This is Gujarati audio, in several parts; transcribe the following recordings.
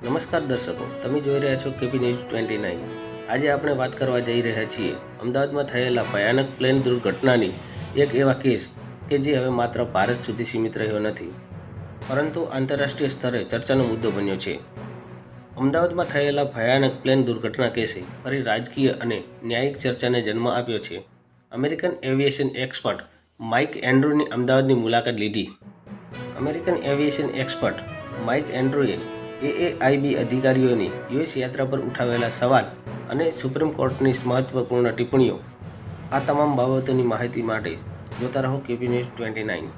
નમસ્કાર દર્શકો, તમે જોઈ રહ્યા છો કેપી ન્યૂઝ 29। આજે આપણે વાત કરવા જઈ રહ્યા છીએ અમદાવાદમાં થયેલા ભયાનક પ્લેન દુર્ઘટનાની એક એવા કેસ કે જે હવે માત્ર ભારત સુધી સીમિત રહ્યો નથી, પરંતુ આંતરરાષ્ટ્રીય સ્તરે ચર્ચાનો મુદ્દો બન્યો છે। અમદાવાદમાં થયેલા ભયાનક પ્લેન દુર્ઘટના કેસે ફરી રાજકીય અને ન્યાયિક ચર્ચાને જન્મ આપ્યો છે। અમેરિકન એવિએશન એક્સપર્ટ માઇક એન્ડ્રુની અમદાવાદની મુલાકાત લીધી। અમેરિકન એવિએશન એક્સપર્ટ માઇક એન્ડ્રુએ એએઆઈબી અધિકારીઓની યુએસ યાત્રા પર ઉઠાવેલા સવાલ અને સુપ્રીમ કોર્ટની મહત્વપૂર્ણ ટિપ્પણીઓ, આ તમામ બાબતોની માહિતી માટે જોતા રહો KP news 29।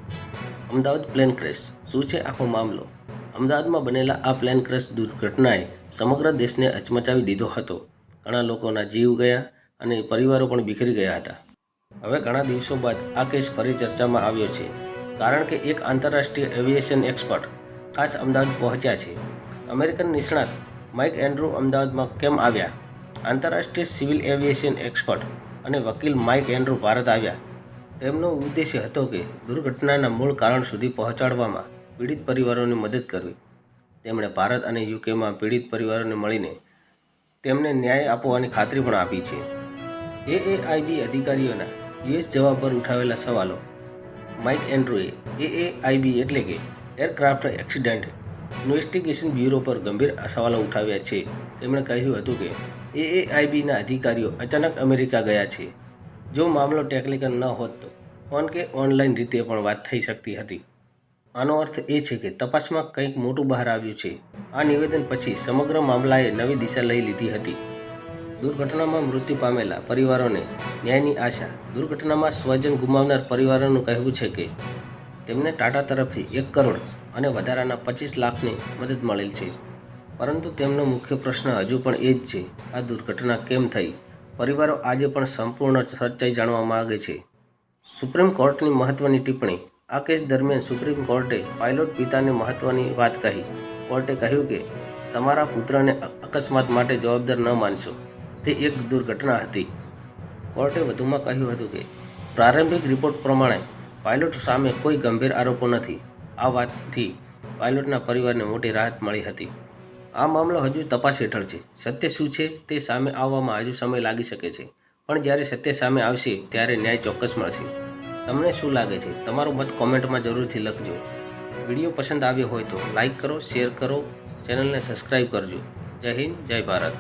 Ahmedabad plane crash, શું છે આખો મામલો? અમદાવાદમાં બનેલા આ પ્લેન ક્રેશ દુર્ઘટનાએ સમગ્ર દેશને હચમચાવી દીધો હતો। ઘણા લોકોના જીવ ગયા અને પરિવારો પણ બીખરી ગયા હતા। હવે ઘણા દિવસો બાદ આ કેસ ફરી ચર્ચામાં આવ્યો છે, કારણ કે એક આંતરરાષ્ટ્રીય એવિએશન એક્સપર્ટ ખાસ અમદાવાદ પહોંચ્યા છે। અમેરિકન નિષ્ણાત માઇક એન્ડ્રુ અમદાવાદમાં કેમ આવ્યા? આંતરરાષ્ટ્રીય સિવિલ એવિએશન એક્સપર્ટ અને વકીલ માઇક એન્ડ્રુ ભારત આવ્યા। તેમનો ઉદ્દેશ્ય હતો કે દુર્ઘટનાના મૂળ કારણ સુધી પહોંચાડવામાં પીડિત પરિવારોની મદદ કરવી। તેમણે ભારત અને યુકેમાં પીડિત પરિવારોને મળીને તેમને ન્યાય આપવાની ખાતરી પણ આપી છે। એએઆઈબી અધિકારીઓના યુએસ જવા પર ઉઠાવેલા સવાલો, માઇક એન્ડ્રુએ એએઆઈબી એટલે કે એરક્રાફ્ટ એક્સિડન્ટ ઇન્વેસ્ટિગેશન બ્યુરો પર ગંભીર સવાલો ઉઠાવ્યા છે। તેમણે કહ્યું હતું કે એએઆઈબીના અધિકારીઓ અચાનક અમેરિકા ગયા છે। જો મામલો ટેકનિકલ ન હોત તો ફોન કે ઓનલાઈન રીતે પણ વાત થઈ શકતી હતી। આનો અર્થ એ છે કે તપાસમાં કંઈક મોટું બહાર આવ્યું છે। આ નિવેદન પછી સમગ્ર મામલાએ નવી દિશા લઈ લીધી હતી। દુર્ઘટનામાં મૃત્યુ પામેલા પરિવારોને ન્યાયની આશા, દુર્ઘટનામાં સ્વજન ગુમાવનાર પરિવારોનું કહેવું છે કે તેમને ટાટા તરફથી 1 કરોડ અને વધારાના 25 લાખની મદદ મળેલ છે, પરંતુ તેમનો મુખ્ય પ્રશ્ન હજુ પણ એ જ છે, આ દુર્ઘટના કેમ થઈ? પરિવારો આજે પણ સંપૂર્ણ સચ્ચાઈ જાણવા માગે છે। સુપ્રીમ કોર્ટની મહત્વની ટિપ્પણી, આ કેસ દરમિયાન સુપ્રીમ કોર્ટે પાયલોટ પિતાને મહત્વની વાત કહી। કોર્ટે કહ્યું કે તમારા પુત્રને અકસ્માત માટે જવાબદાર ન માનશો, તે એક દુર્ઘટના હતી। કોર્ટે વધુમાં કહ્યું હતું કે પ્રારંભિક રિપોર્ટ પ્રમાણે પાયલોટ સામે કોઈ ગંભીર આરોપો નથી। આ વાતથી પાયલોટના પરિવારને મોટી રાહત મળી હતી। આ મામલો હજુ તપાસ હેઠળ છે। સત્ય શું છે તે સામે આવવામાં હજુ સમય લાગી શકે છે, પણ જ્યારે સત્ય સામે આવશે ત્યારે ન્યાય ચોક્કસ મળશે। તમને શું લાગે છે? તમારો મત કોમેન્ટમાં જરૂરથી લખજો। વિડીયો પસંદ આવ્યો હોય તો લાઇક કરો, શેર કરો, ચેનલને સબસ્ક્રાઈબ કરજો। જય હિન્દ, જય ભારત।